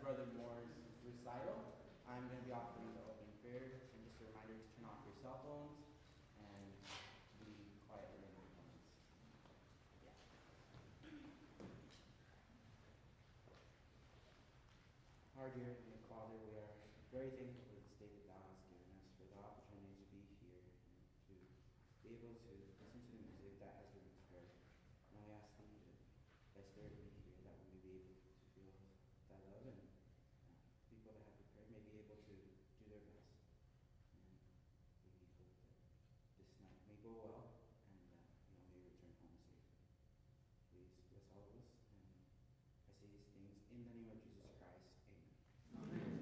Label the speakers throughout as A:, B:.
A: Brother Moore's recital. I'm going to be offering the opening prayer, and just a reminder to turn off your cell phones and be quiet during the moments. Yeah. Our dear Heavenly Father, we are very thankful for this day that Thou hast given us, for the opportunity to be here and to be able to listen to the music that has been prepared. And we ask Thee to, Thy Spirit be here, that we may be able to feel Thy love, and people that have prepared may be able to do their best. And we hope that this night may go well, and may return home safely. Please bless all of us, and I say these things in the name of Jesus Christ. Amen.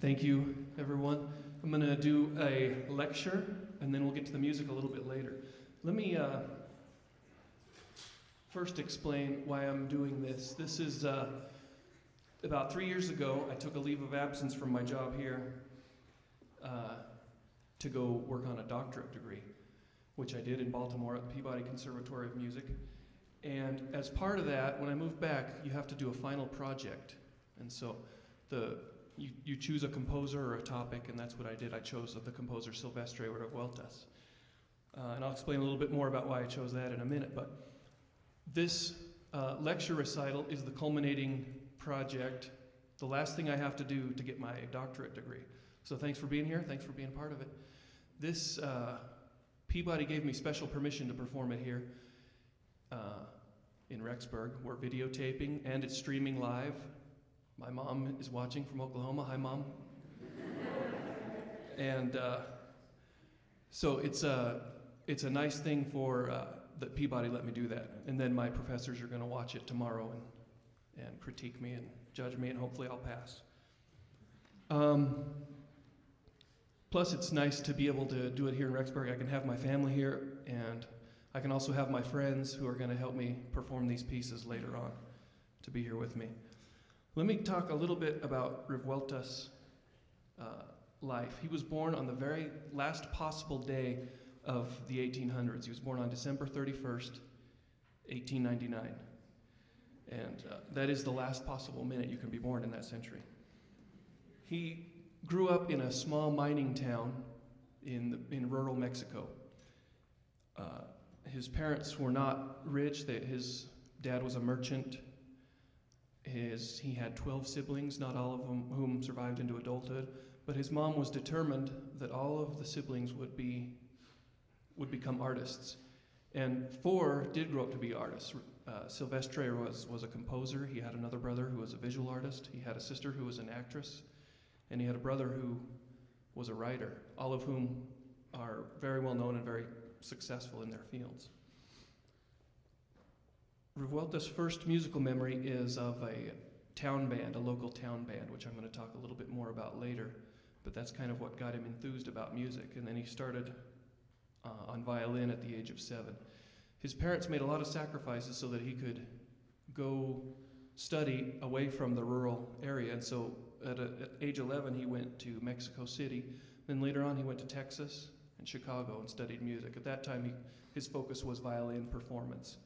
B: Thank you, everyone. I'm going to do a lecture, and then we'll get to the music a little bit later. Let me first explain why I'm doing this. This is about 3 years ago, I took a leave of absence from my job here to go work on a doctorate degree, which I did in Baltimore at the Peabody Conservatory of Music. And as part of that, when I moved back, you have to do a final project. And so you choose a composer or a topic, and that's what I did. I chose the composer Silvestre Revueltas. And I'll explain a little bit more about why I chose that in a minute. But this lecture recital is the culminating project, the last thing I have to do to get my doctorate degree. So thanks for being here. Thanks for being part of it. This, Peabody gave me special permission to perform it here in Rexburg. We're videotaping, and it's streaming live. My mom is watching from Oklahoma. Hi, Mom. And so it's a nice thing for that Peabody let me do that. And then my professors are going to watch it tomorrow and critique me and judge me, and hopefully I'll pass. Plus, it's nice to be able to do it here in Rexburg. I can have my family here, and I can also have my friends who are going to help me perform these pieces later on to be here with me. Let me talk a little bit about Revueltas' life. He was born on the very last possible day of the 1800s. He was born on December 31st, 1899. And that is the last possible minute you can be born in that century. He grew up in a small mining town in rural Mexico. His parents were not rich. His dad was a merchant. He had 12 siblings, not all of whom survived into adulthood, but his mom was determined that all of the siblings would become artists. And 4 did grow up to be artists. Silvestre was a composer. He had another brother who was a visual artist. He had a sister who was an actress. And he had a brother who was a writer, all of whom are very well known and very successful in their fields. Revueltas' first musical memory is of a town band, a local town band, which I'm going to talk a little bit more about later, but that's kind of what got him enthused about music. And then he started on violin at the age of 7. His parents made a lot of sacrifices so that he could go study away from the rural area, and so at age 11 he went to Mexico City. Then later on he went to Texas and Chicago and studied music. At that time his focus was violin performance.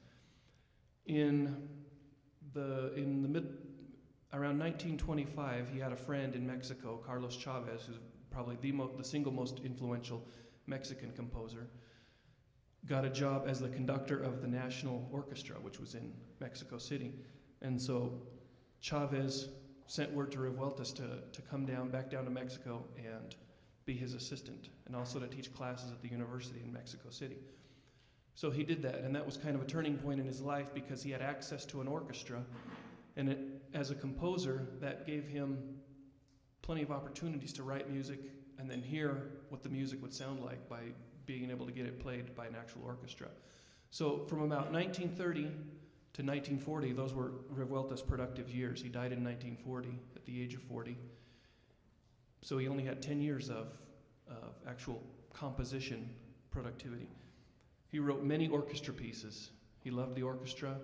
B: Around 1925, he had a friend in Mexico, Carlos Chavez, who's probably the single most influential Mexican composer, got a job as the conductor of the National Orchestra, which was in Mexico City. And so Chavez sent word to Revueltas to come back down to Mexico and be his assistant, and also to teach classes at the university in Mexico City. So he did that, and that was kind of a turning point in his life because he had access to an orchestra, and as a composer, that gave him plenty of opportunities to write music and then hear what the music would sound like by being able to get it played by an actual orchestra. So from about 1930 to 1940, those were Revueltas' productive years. He died in 1940 at the age of 40. So he only had 10 years of actual composition productivity. He wrote many orchestra pieces. He loved the orchestra.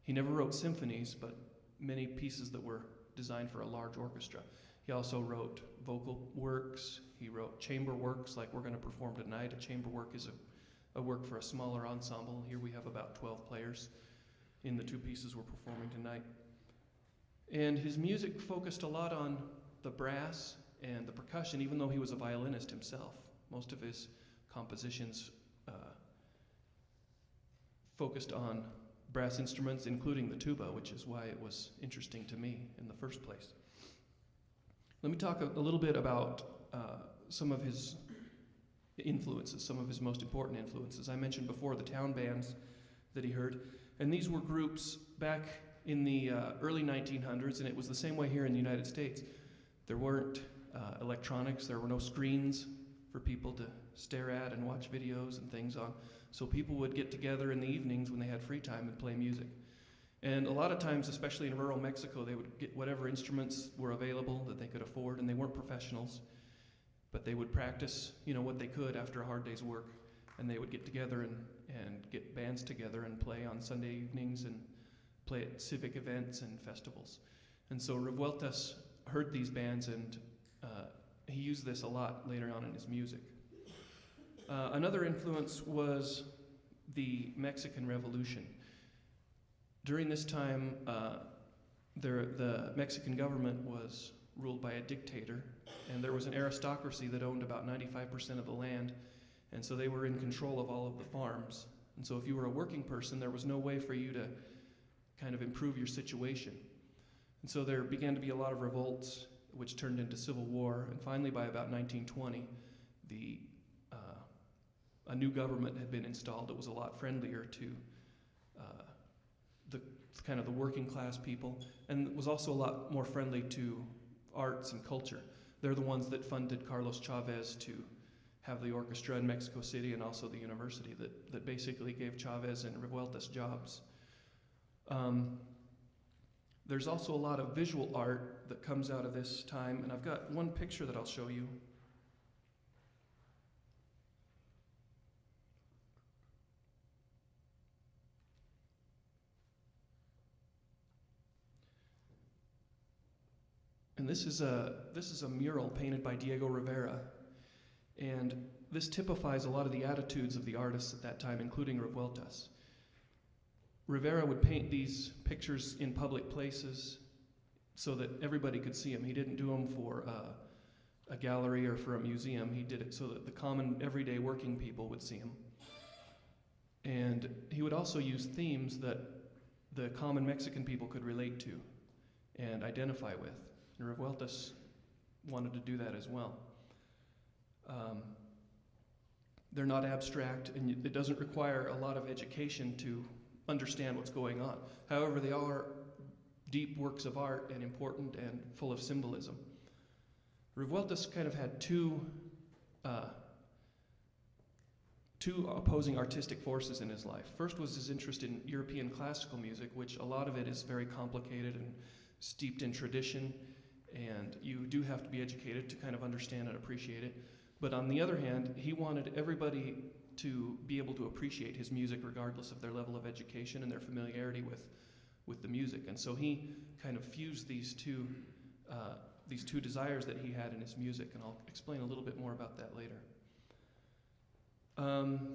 B: He never wrote symphonies, but many pieces that were designed for a large orchestra. He also wrote vocal works. He wrote chamber works, like we're going to perform tonight. A chamber work is a work for a smaller ensemble. Here we have about 12 players in the two pieces we're performing tonight. And his music focused a lot on the brass and the percussion, even though he was a violinist himself. Most of his compositions focused on brass instruments, including the tuba, which is why it was interesting to me in the first place. Let me talk a little bit about some of his influences, some of his most important influences. I mentioned before the town bands that he heard, and these were groups back in the early 1900s, and it was the same way here in the United States. There weren't electronics, there were no screens for people to stare at and watch videos and things on. So people would get together in the evenings when they had free time and play music. And a lot of times, especially in rural Mexico, they would get whatever instruments were available that they could afford, and they weren't professionals, but they would practice, what they could after a hard day's work, and they would get together and get bands together and play on Sunday evenings and play at civic events and festivals. And so Revueltas heard these bands, and he used this a lot later on in his music. Another influence was the Mexican Revolution. During this time, the Mexican government was ruled by a dictator, and there was an aristocracy that owned about 95% of the land, and so they were in control of all of the farms. And so if you were a working person, there was no way for you to kind of improve your situation. And so there began to be a lot of revolts, which turned into civil war, and finally by about 1920, a new government had been installed that was a lot friendlier to the working class people, and was also a lot more friendly to arts and culture. They're the ones that funded Carlos Chavez to have the orchestra in Mexico City, and also the university that basically gave Chavez and Revueltas jobs. There's also a lot of visual art that comes out of this time, and I've got one picture that I'll show you. And this is a mural painted by Diego Rivera, and this typifies a lot of the attitudes of the artists at that time, including Revueltas. Rivera would paint these pictures in public places so that everybody could see them. He didn't do them for a gallery or for a museum. He did it so that the common everyday working people would see them. And he would also use themes that the common Mexican people could relate to and identify with. And Revueltas wanted to do that as well. They're not abstract, and it doesn't require a lot of education to understand what's going on. However, they are deep works of art and important and full of symbolism. Revueltas kind of had two opposing artistic forces in his life. First was his interest in European classical music, which a lot of it is very complicated and steeped in tradition, and you do have to be educated to kind of understand and appreciate it. But on the other hand, he wanted everybody to be able to appreciate his music regardless of their level of education and their familiarity with the music. And so he kind of fused these two desires that he had in his music, and I'll explain a little bit more about that later.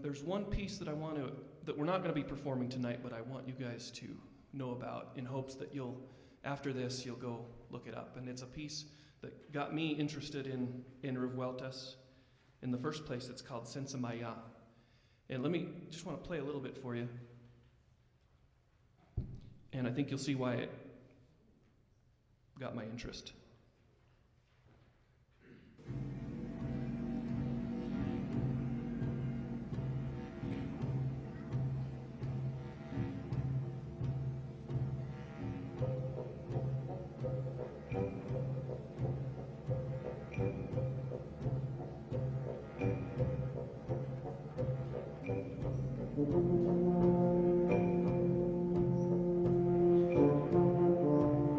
B: There's one piece that that we're not going to be performing tonight, but I want you guys to know about in hopes that after this, you'll go look it up. And it's a piece that got me interested in Revueltas. In the first place, it's called Senza Maya. And just want to play a little bit for you. And I think you'll see why it got my interest.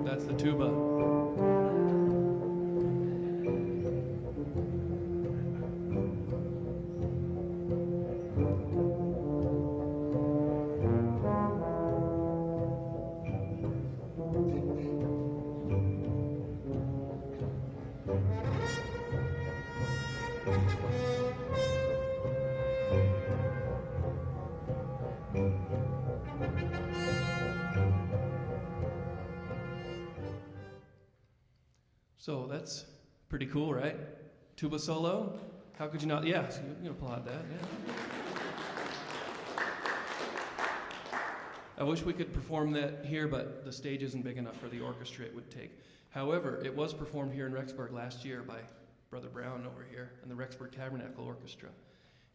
B: That's the tuba. So that's pretty cool, right? Tuba solo? How could you not? Yeah, so you can applaud that, yeah. I wish we could perform that here, but the stage isn't big enough for the orchestra it would take. However, it was performed here in Rexburg last year by Brother Brown over here and the Rexburg Tabernacle Orchestra.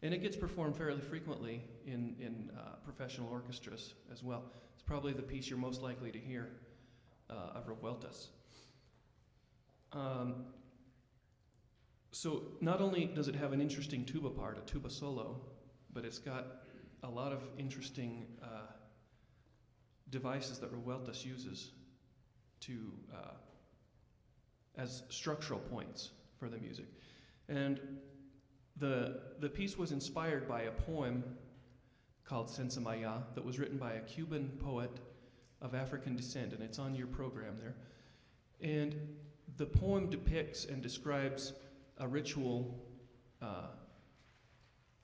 B: And it gets performed fairly frequently in professional orchestras as well. It's probably the piece you're most likely to hear of Revueltas. So not only does it have an interesting tuba part, a tuba solo, but it's got a lot of interesting devices that Revueltas uses to as structural points for the music. And the piece was inspired by a poem called Sensamaya that was written by a Cuban poet of African descent, and it's on your program there. And the poem depicts and describes a ritual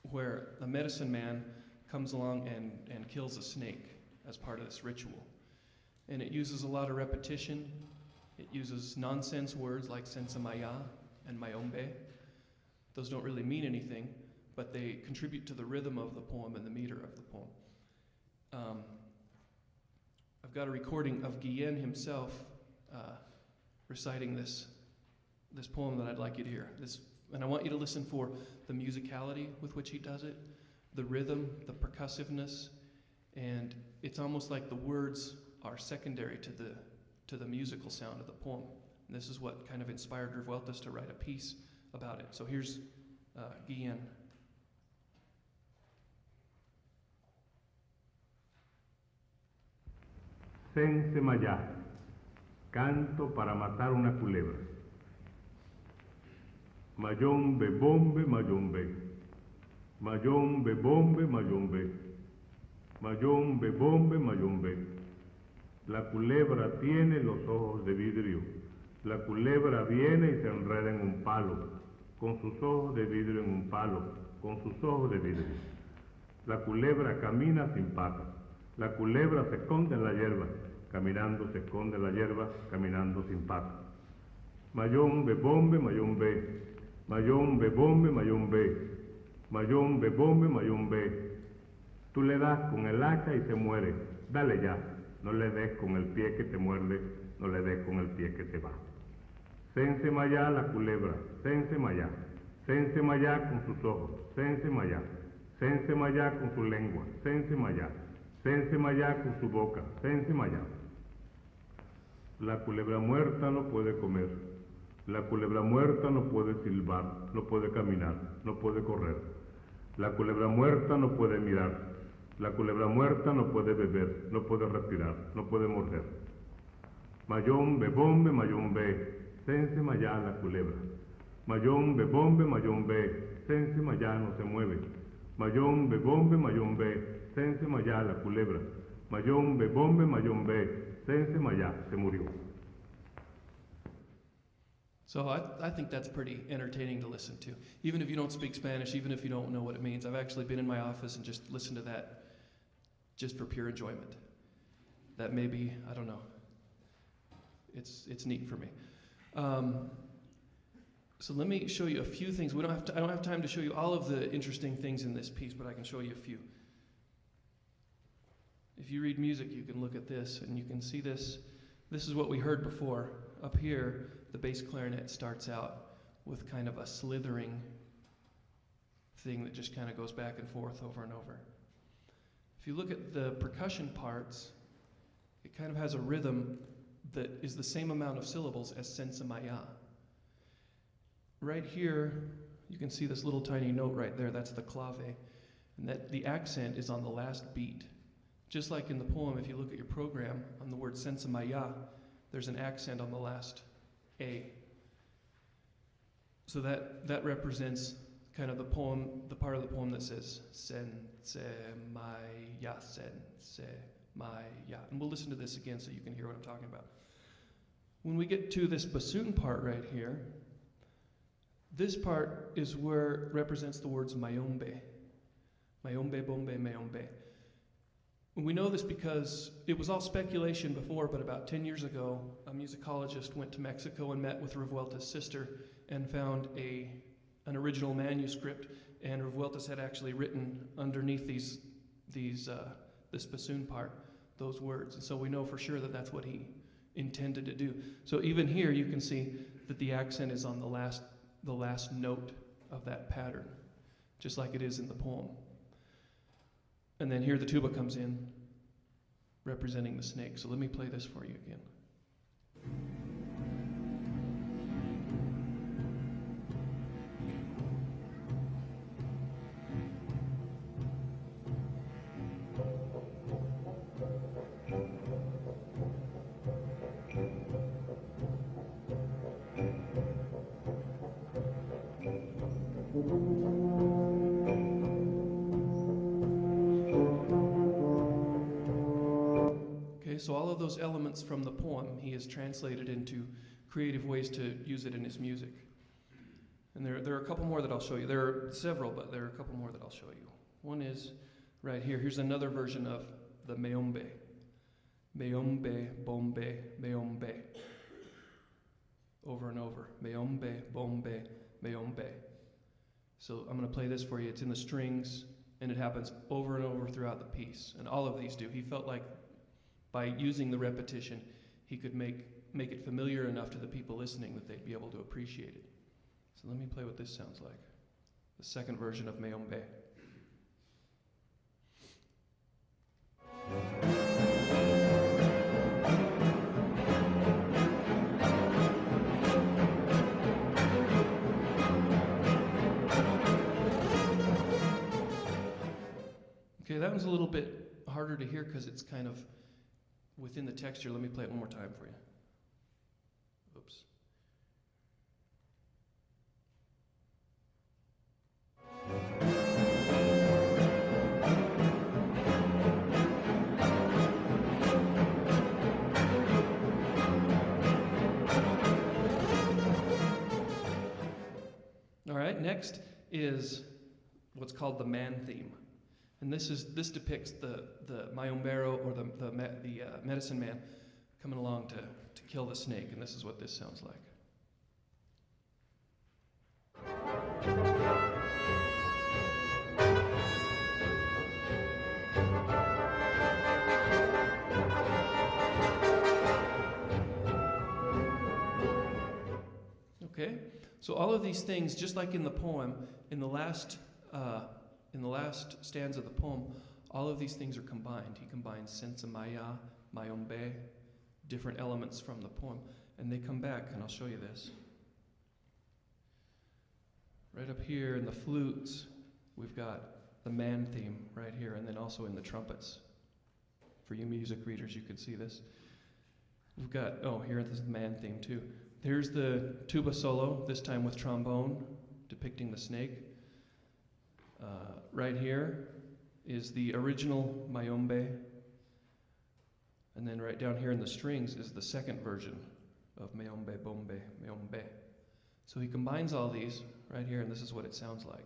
B: where a medicine man comes along and kills a snake as part of this ritual. And it uses a lot of repetition. It uses nonsense words like sensamaya and mayombe. Those don't really mean anything, but they contribute to the rhythm of the poem and the meter of the poem. I've got a recording of Guillen himself reciting this poem that I'd like you to hear. And I want you to listen for the musicality with which he does it, the rhythm, the percussiveness, and it's almost like the words are secondary to the musical sound of the poem. And this is what kind of inspired Revueltas to write a piece about it. So here's Guillen.
C: Sensemayá, canto para matar una culebra. Mayombe, bombe, mayombe. Mayombe, bombe, mayombe. Mayombe, bombe, mayombe. La culebra tiene los ojos de vidrio. La culebra viene y se enreda en un palo, con sus ojos de vidrio en un palo, con sus ojos de vidrio. La culebra camina sin patas. La culebra se esconde en la hierba, caminando se esconde en la hierba, caminando sin patas. Mayombe, bombe, mayombe. Mayombe, bombe, mayombe. Mayombe, bombe, mayombe. Tú le das con el hacha y se muere. Dale ya. No le des con el pie que te muerde, no le des con el pie que se va. Sensemayá la culebra, sensemayá. Sensemayá con sus ojos, sensemayá. Sensemayá con su lengua, sensemayá. Sensemayá con su boca, sensemayá. La culebra muerta no puede comer. La culebra muerta no puede silbar, no puede caminar, no puede correr. La culebra muerta no puede mirar. La culebra muerta no puede beber, no puede respirar, no puede morder. Mayombe, bombe, mayombe, sensemayá la culebra. Mayombe, bombe, mayombe, sensemayá no se mueve. Mayombe, bombe, mayombe, sensemayá la culebra. Mayombe, bombe, mayombe, sensemayá se murió.
B: So I think that's pretty entertaining to listen to. Even if you don't speak Spanish, even if you don't know what it means. I've actually been in my office and just listened to that just for pure enjoyment. That may be, I don't know. It's neat for me. So let me show you a few things. I don't have time to show you all of the interesting things in this piece, but I can show you a few. If you read music, you can look at this and you can see this. This is what we heard before. Up here, the bass clarinet starts out with kind of a slithering thing that just kind of goes back and forth over and over. If you look at the percussion parts, it kind of has a rhythm that is the same amount of syllables as sensamaya. Right here, you can see this little tiny note right there, that's the clave, and that the accent is on the last beat. Just like in the poem, if you look at your program, on the word sensamaya, there's an accent on the last A. So that represents kind of the poem, the part of the poem that says sen-se-ma-ya, sen-se-ma-ya. And we'll listen to this again so you can hear what I'm talking about. When we get to this bassoon part right here, this part is where it represents the words mayombe. Mayombe, bombe, mayombe. We know this because it was all speculation before, but about 10 years ago, a musicologist went to Mexico and met with Revuelta's sister and found an original manuscript, and Revueltas had actually written underneath this bassoon part those words. And so we know for sure that that's what he intended to do. So even here you can see that the accent is on the last note of that pattern, just like it is in the poem. And then here the tuba comes in, representing the snake. So let me play this for you again. So all of those elements from the poem he has translated into creative ways to use it in his music. And there are a couple more that I'll show you. There are several, but there are a couple more that I'll show you. One is right here. Here's another version of the meombe. Meombe, bombe, meombe. Over and over. Meombe, bombe, meombe. So I'm going to play this for you. It's in the strings, and it happens over and over throughout the piece. And all of these do. He felt like by using the repetition, he could make it familiar enough to the people listening that they'd be able to appreciate it. So let me play what this sounds like. The second version of Meombe. Okay, that one's a little bit harder to hear because it's kind of within the texture. Let me play it one more time for you. Oops. All right, next is what's called the man theme. And this depicts the mayombero, or the medicine man, coming along to kill the snake. And this is what this sounds like. Okay, so all of these things, just like in the poem, in the last stanza of the poem, all of these things are combined. He combines senza maya, mayombe, different elements from the poem, and they come back, and I'll show you this. Right up here in the flutes, we've got the man theme right here, and then also in the trumpets. For you music readers, you can see this. We've got, here is the man theme too. Here's the tuba solo, this time with trombone, depicting the snake. Right here is the original mayombe, and then right down here in the strings is the second version of meombe, bombe, meombe. So he combines all these right here, and this is what it sounds like.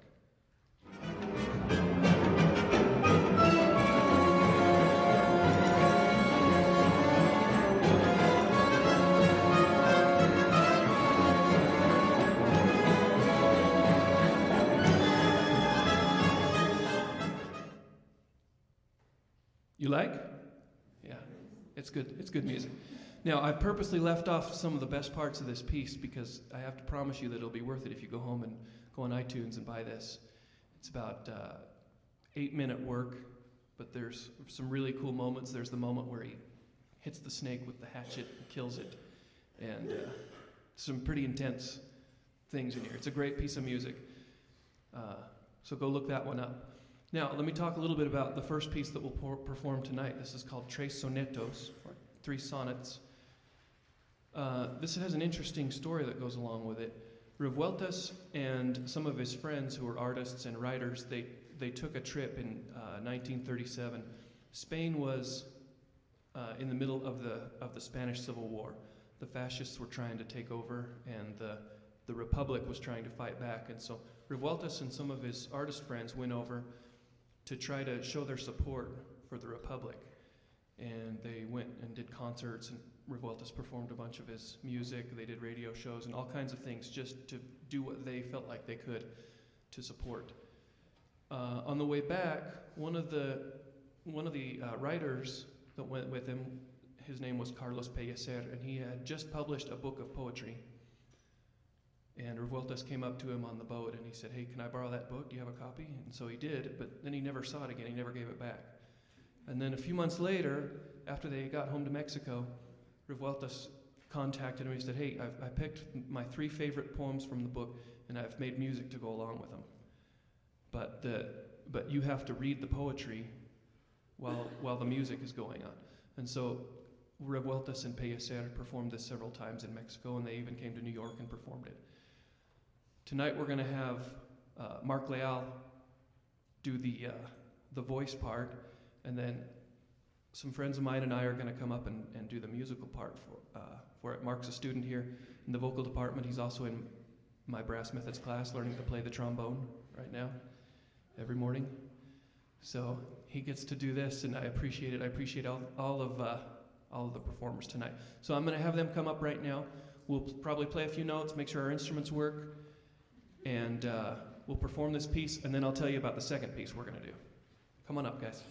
B: You like? Yeah, it's good. It's good music. Now, I purposely left off some of the best parts of this piece because I have to promise you that it'll be worth it if you go home and go on iTunes and buy this. It's about 8-minute work, but there's some really cool moments. There's the moment where he hits the snake with the hatchet and kills it, and some pretty intense things in here. It's a great piece of music, so go look that one up. Now, let me talk a little bit about the first piece that we'll perform tonight. This is called Tres Sonetos, or 3 Sonnets. This has an interesting story that goes along with it. Revueltas and some of his friends who were artists and writers, they took a trip in 1937. Spain was in the middle of the Spanish Civil War. The fascists were trying to take over, and the Republic was trying to fight back. And so Revueltas and some of his artist friends went over to try to show their support for the Republic. And they went and did concerts, and Revueltas performed a bunch of his music. They did radio shows and all kinds of things just to do what they felt like they could to support. On the way back, one of the writers that went with him, his name was Carlos Pellicer, and he had just published a book of poetry. And Revueltas came up to him on the boat and he said, "Hey, can I borrow that book? Do you have a copy?" And so he did, but then he never saw it again. He never gave it back. And then a few months later, after they got home to Mexico, Revueltas contacted him. He said, "Hey, I picked my 3 favorite poems from the book, and I've made music to go along with them. But you have to read the poetry while the music is going on." And so Revueltas and Pellicer performed this several times in Mexico, and they even came to New York and performed it. Tonight we're going to have Mark Leal do the voice part, and then some friends of mine and I are going to come up and do the musical part for it. Mark's a student here in the vocal department. He's also in my brass methods class learning to play the trombone right now every morning. So he gets to do this, and I appreciate it. I appreciate all of the performers tonight. So I'm going to have them come up right now. We'll probably play a few notes, make sure our instruments work, and we'll perform this piece, and then I'll tell you about the second piece we're going to do. Come on up, guys.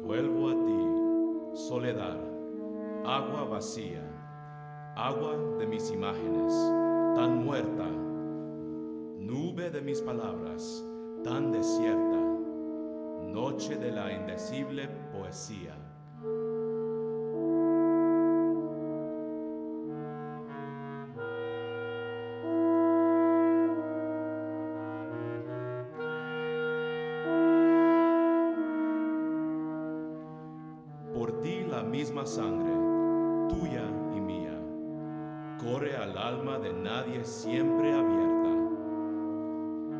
D: Vuelvo a ti, soledad, agua vacía, agua de mis imágenes, tan muerta, nube de mis palabras, tan desierta, noche de la indecible poesía. Por ti la misma sangre, tuya y mía, corre al alma de nadie siempre abierta.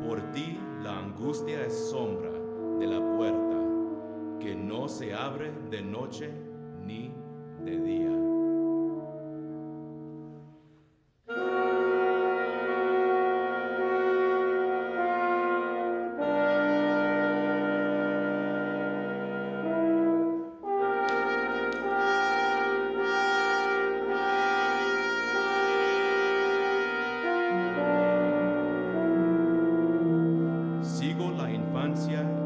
D: Por ti la angustia es sombra de la puerta, que no se abre de noche ni de día.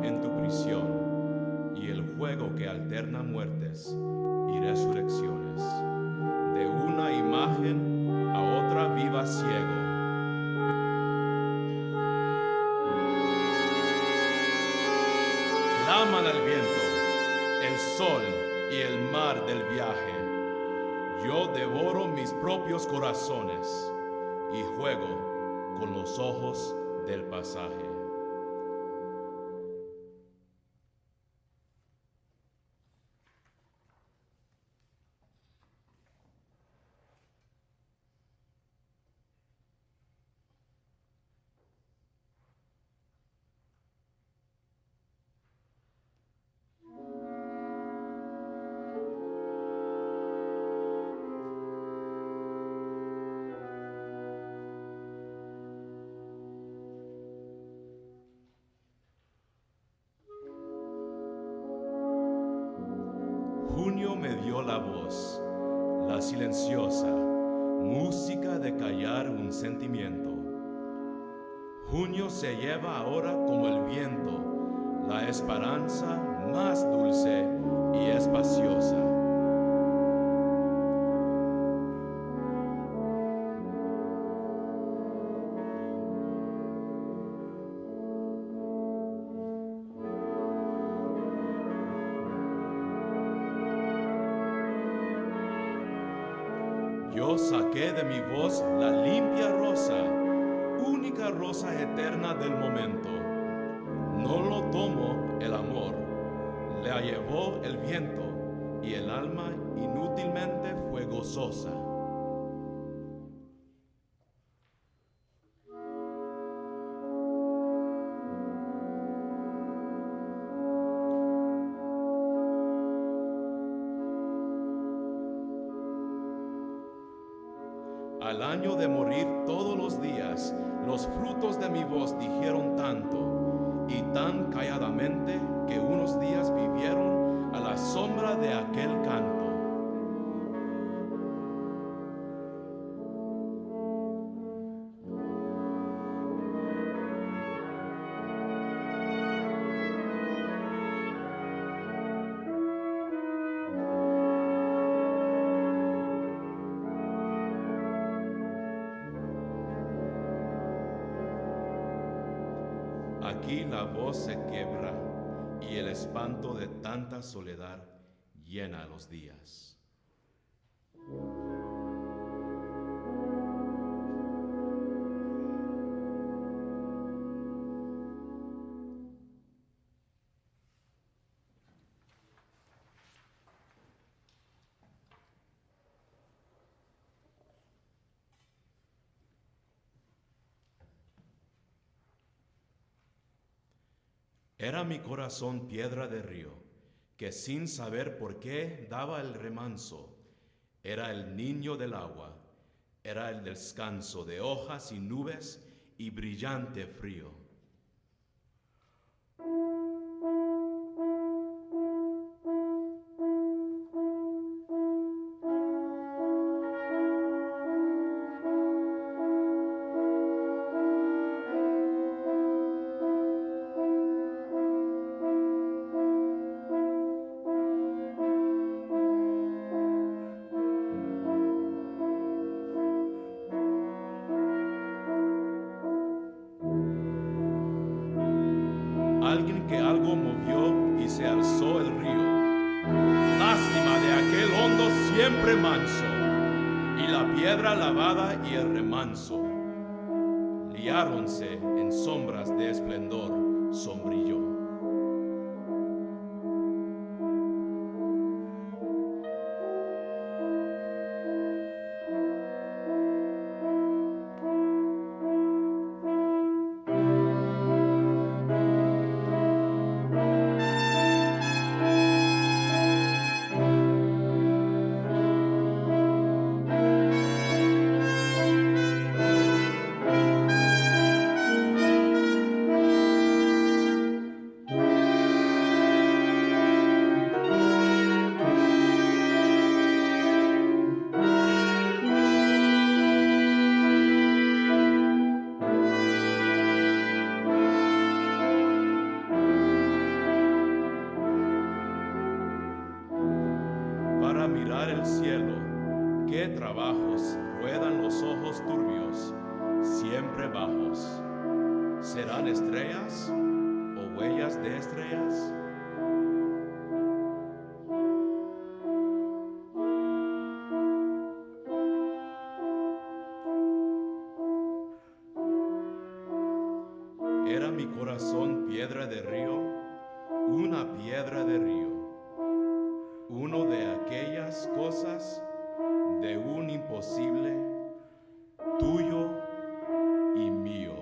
D: En tu prisión y el juego que alterna muertes y resurrecciones. De una imagen a otra viva ciego. Claman al viento, el sol y el mar del viaje. Yo devoro mis propios corazones y juego con los ojos del pasaje. la voz, la silenciosa, música de callar un sentimiento. Junio se lleva ahora como el viento, la esperanza más dulce y espaciosa. Yo saqué de mi voz la limpia rosa, única rosa eterna del momento. No lo tomó el amor, la llevó el viento, y el alma inútilmente fue gozosa. Al año de morir todos los días, los frutos de mi voz dijeron tanto y tan calladamente que unos días vivieron a la sombra de aquel canto. Aquí la voz se quiebra y el espanto de tanta soledad llena los días. Era mi corazón piedra de río, que sin saber por qué daba el remanso. Era el niño del agua, era el descanso de hojas y nubes y brillante frío. Alguien que algo movió y se alzó el río. Lástima de aquel hondo siempre manso, y la piedra lavada y el remanso. Liáronse en sombras de esplendor sombrío. Para mirar el cielo, qué trabajos ruedan los ojos turbios, siempre bajos. ¿Serán estrellas o huellas de estrellas? Era mi corazón piedra de río, una piedra de río. Uno de aquellas cosas de un imposible, tuyo y mío.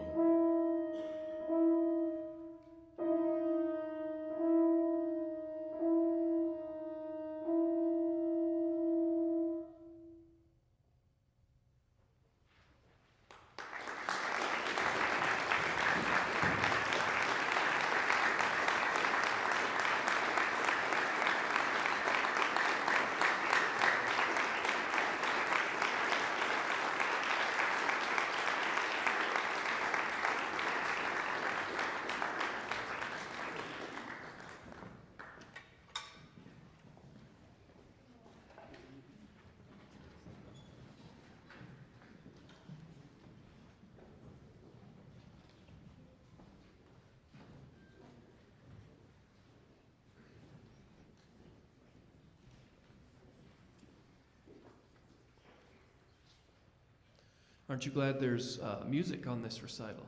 B: Aren't you glad there's music on this recital?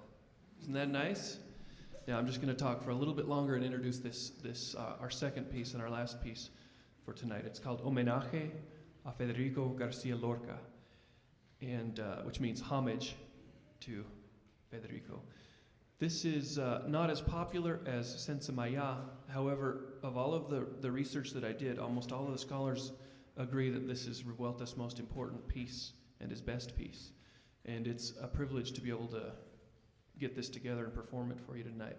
B: Isn't that nice? Now I'm just going to talk for a little bit longer and introduce this our second piece and our last piece for tonight. It's called Homenaje a Federico Garcia Lorca, and which means homage to Federico. This is not as popular as Senza Maya. However, of all of the research that I did, almost all of the scholars agree that this is Revuelta's most important piece and his best piece. And it's a privilege to be able to get this together and perform it for you tonight.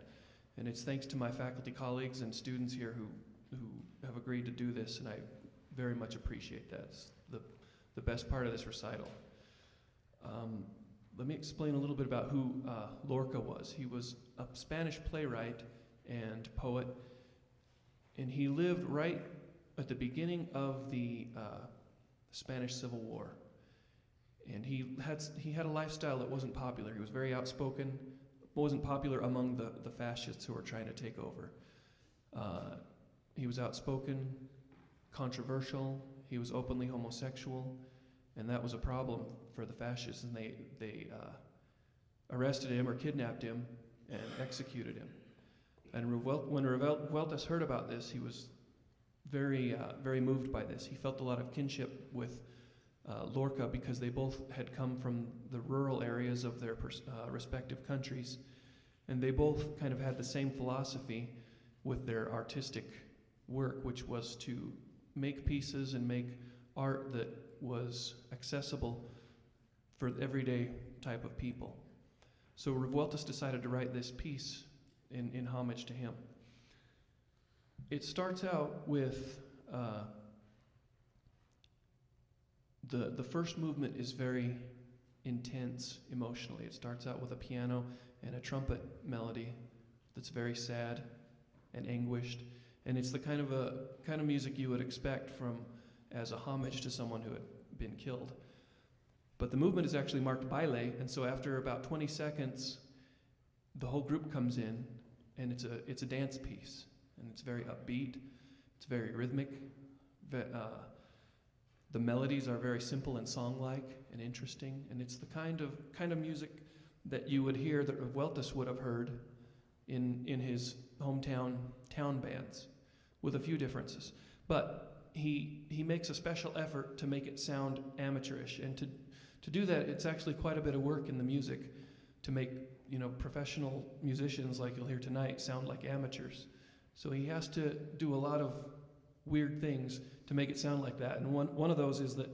B: And it's thanks to my faculty colleagues and students here who have agreed to do this, and I very much appreciate that. It's the best part of this recital. Let me explain a little bit about who Lorca was. He was a Spanish playwright and poet, and he lived right at the beginning of the Spanish Civil War. And he had a lifestyle that wasn't popular. He was very outspoken, wasn't popular among the fascists who were trying to take over. He was outspoken, controversial, he was openly homosexual, and that was a problem for the fascists, and they arrested him or kidnapped him and executed him. And when Revueltas heard about this, he was very moved by this. He felt a lot of kinship with Lorca because they both had come from the rural areas of their respective countries, and they both kind of had the same philosophy with their artistic work, which was to make pieces and make art that was accessible for the everyday type of people. So Revueltas decided to write this piece in homage to him. It starts out with the first movement is very intense emotionally. It starts out with a piano and a trumpet melody that's very sad and anguished, and it's the kind of music you would expect from as a homage to someone who had been killed. But the movement is actually marked baile, and so after about 20 seconds, the whole group comes in, and it's a dance piece, and it's very upbeat, it's very rhythmic. The melodies are very simple and song-like and interesting, and it's the kind of music that you would hear that Revueltas would have heard in his hometown town bands, with a few differences. But he makes a special effort to make it sound amateurish, and to do that, it's actually quite a bit of work in the music to make professional musicians like you'll hear tonight sound like amateurs. So he has to do a lot of weird things to make it sound like that. And one of those is that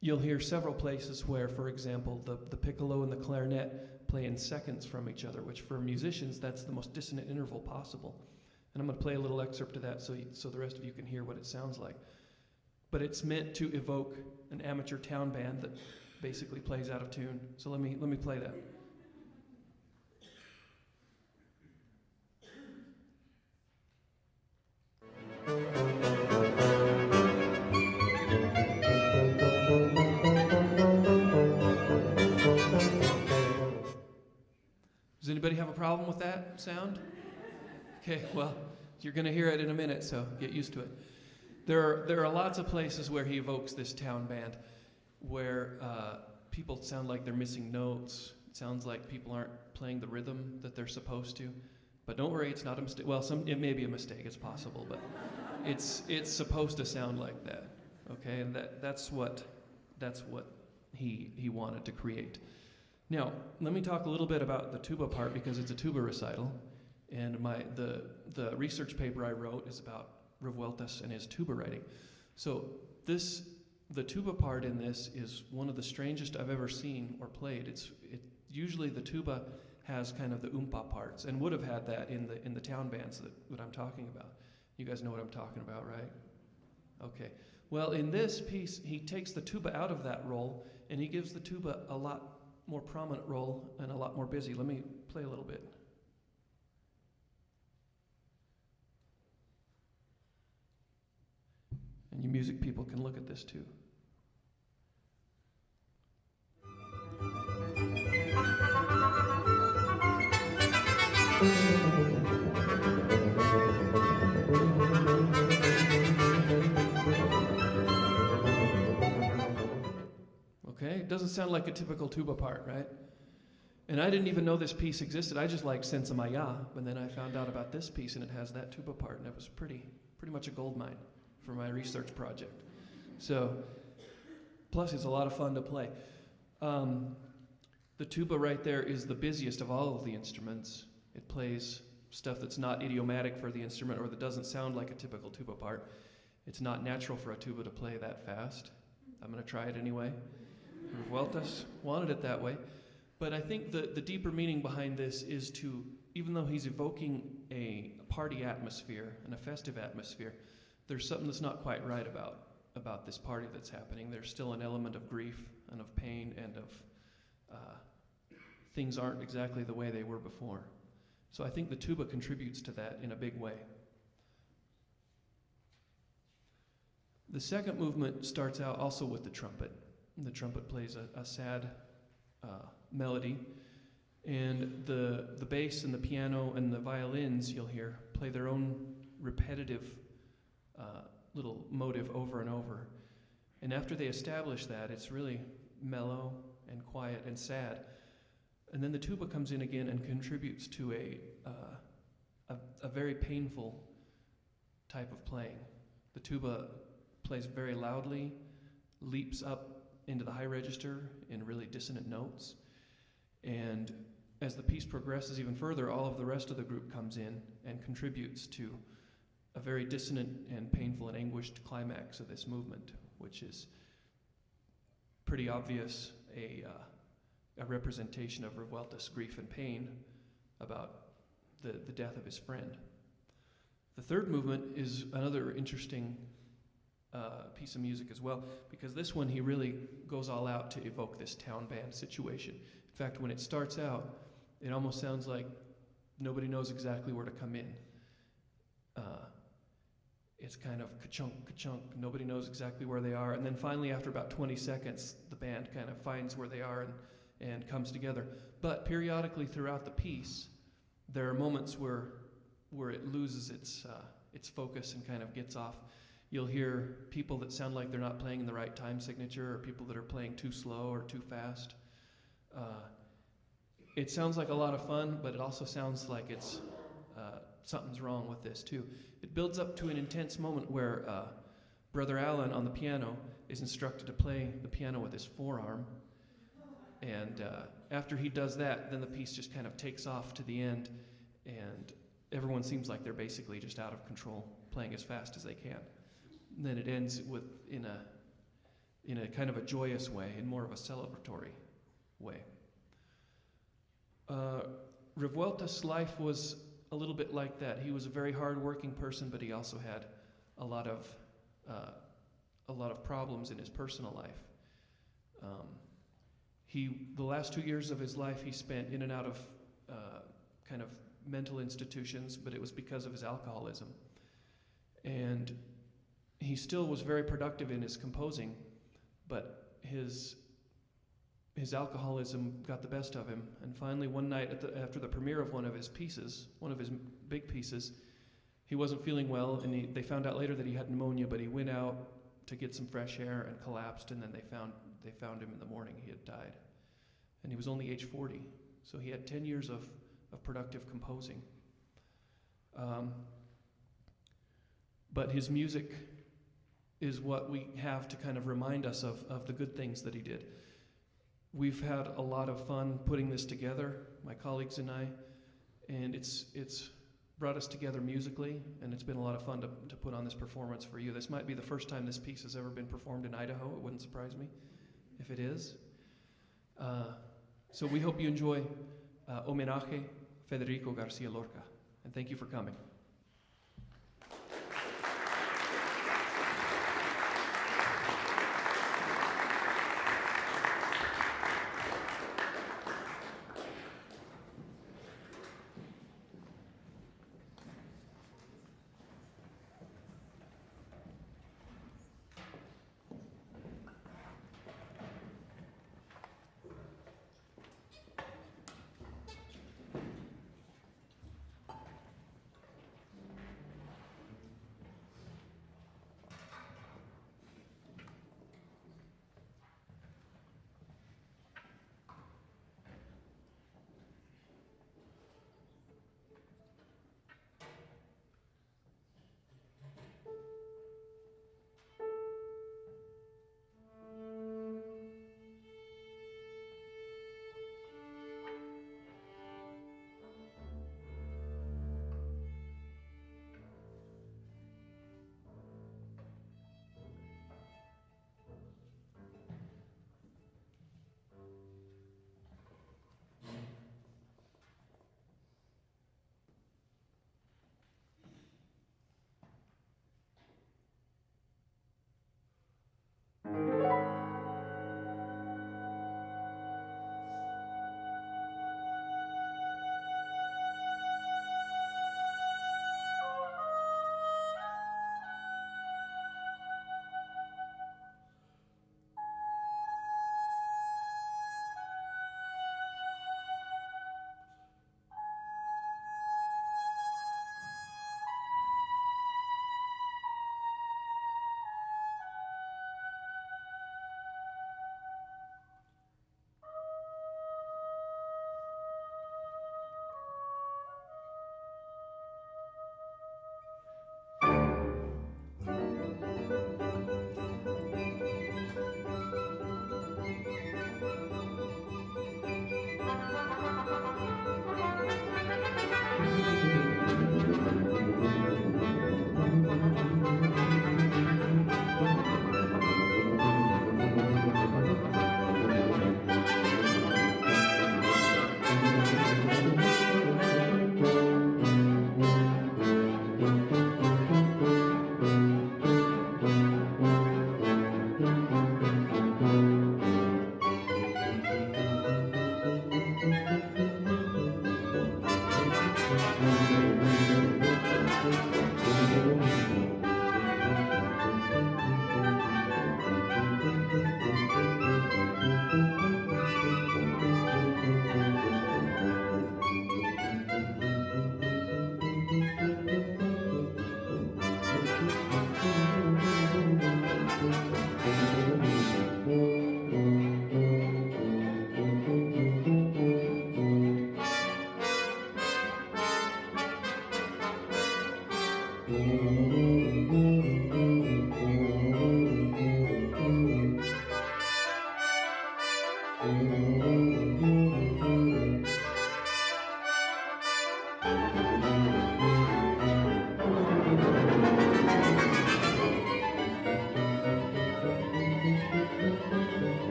B: you'll hear several places where, for example, the piccolo and the clarinet play in seconds from each other, which for musicians, that's the most dissonant interval possible. And I'm going to play a little excerpt of that so the rest of you can hear what it sounds like. But it's meant to evoke an amateur town band that basically plays out of tune. So let me play that. Does anybody have a problem with that sound? Okay, well, you're going to hear it in a minute, so get used to it. There are lots of places where he evokes this town band, where people sound like they're missing notes. It sounds like people aren't playing the rhythm that they're supposed to. But don't worry, it's not a mistake. Well, it may be a mistake, it's possible, but it's supposed to sound like that. Okay, and that's what he wanted to create. Now, let me talk a little bit about the tuba part, because it's a tuba recital, and the research paper I wrote is about Revueltas and his tuba writing. So the tuba part in this is one of the strangest I've ever seen or played. Usually the tuba has kind of the oompa parts, and would have had that in the town bands that I'm talking about. You guys know what I'm talking about, right? Okay. Well, in this piece, he takes the tuba out of that role, and he gives the tuba a lot more prominent role and a lot more busy. Let me play a little bit. And you music people can look at this too. Okay, doesn't sound like a typical tuba part, right? And I didn't even know this piece existed. I just liked Senza Maya, but then I found out about this piece, and it has that tuba part, and it was pretty much a gold mine for my research project. So, plus it's a lot of fun to play. The tuba right there is the busiest of all of the instruments. It plays stuff that's not idiomatic for the instrument or that doesn't sound like a typical tuba part. It's not natural for a tuba to play that fast. I'm going to try it anyway. Revueltas wanted it that way. But I think the deeper meaning behind this is to, even though he's evoking a party atmosphere and a festive atmosphere, there's something that's not quite right about this party that's happening. There's still an element of grief and of pain and of things aren't exactly the way they were before. So I think the tuba contributes to that in a big way. The second movement starts out also with the trumpet. The trumpet plays a sad melody, and the bass and the piano and the violins, you'll hear, play their own repetitive little motive over and over. And after they establish that, it's really mellow and quiet and sad. And then the tuba comes in again and contributes to a very painful type of playing. The tuba plays very loudly, leaps up into the high register in really dissonant notes. And as the piece progresses even further, all of the rest of the group comes in and contributes to a very dissonant and painful and anguished climax of this movement, which is pretty obvious a representation of Revueltas' grief and pain about the death of his friend. The third movement is another interesting piece of music as well, because this one he really goes all out to evoke this town band situation. In fact, when it starts out, it almost sounds like nobody knows exactly where to come in. It's kind of ka-chunk, ka-chunk, nobody knows exactly where they are, and then finally after about 20 seconds, the band kind of finds where they are and comes together. But periodically throughout the piece, there are moments where it loses its focus and kind of gets off. You'll hear people that sound like they're not playing in the right time signature, or people that are playing too slow or too fast. It sounds like a lot of fun, but it also sounds like it's something's wrong with this too. It builds up to an intense moment where Brother Alan on the piano is instructed to play the piano with his forearm. And after he does that, then the piece just kind of takes off to the end, and everyone seems like they're basically just out of control, playing as fast as they can. And then it ends in a kind of a joyous way, in more of a celebratory way. Revueltas' life was a little bit like that. He was a very hard-working person, but he also had a lot of problems in his personal life. The last 2 years of his life he spent in and out of kind of mental institutions, but it was because of his alcoholism. And he still was very productive in his composing, but his alcoholism got the best of him. And finally, one night after the premiere of one of his big pieces, he wasn't feeling well, and they found out later that he had pneumonia, but he went out to get some fresh air and collapsed, and then they found him in the morning. He had died. And he was only age 40, so he had 10 years of productive composing. But his music is what we have to kind of remind us of the good things that he did. We've had a lot of fun putting this together, my colleagues and I, and it's brought us together musically, and it's been a lot of fun to put on this performance for you. This might be the first time this piece has ever been performed in Idaho. It wouldn't surprise me if it is. So we hope you enjoy Homenaje, Federico Garcia Lorca, and thank you for coming.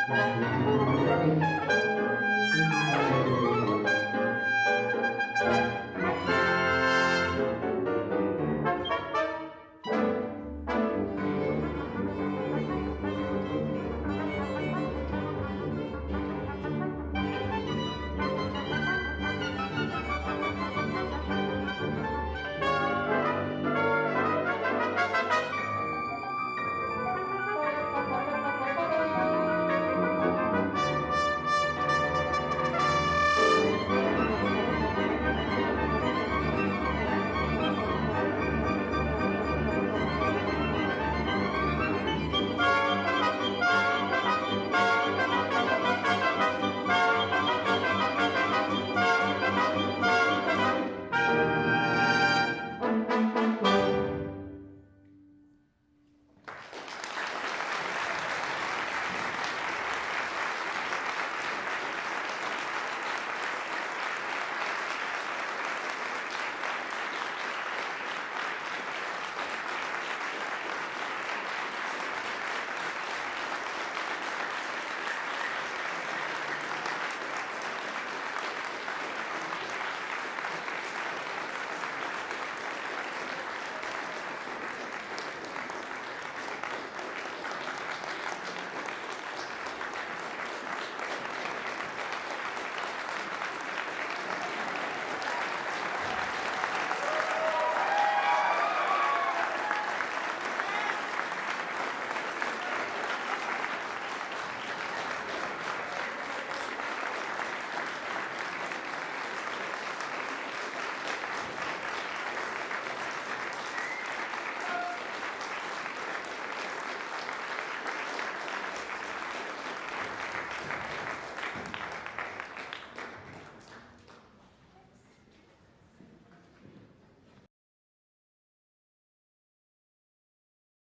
C: Thank you.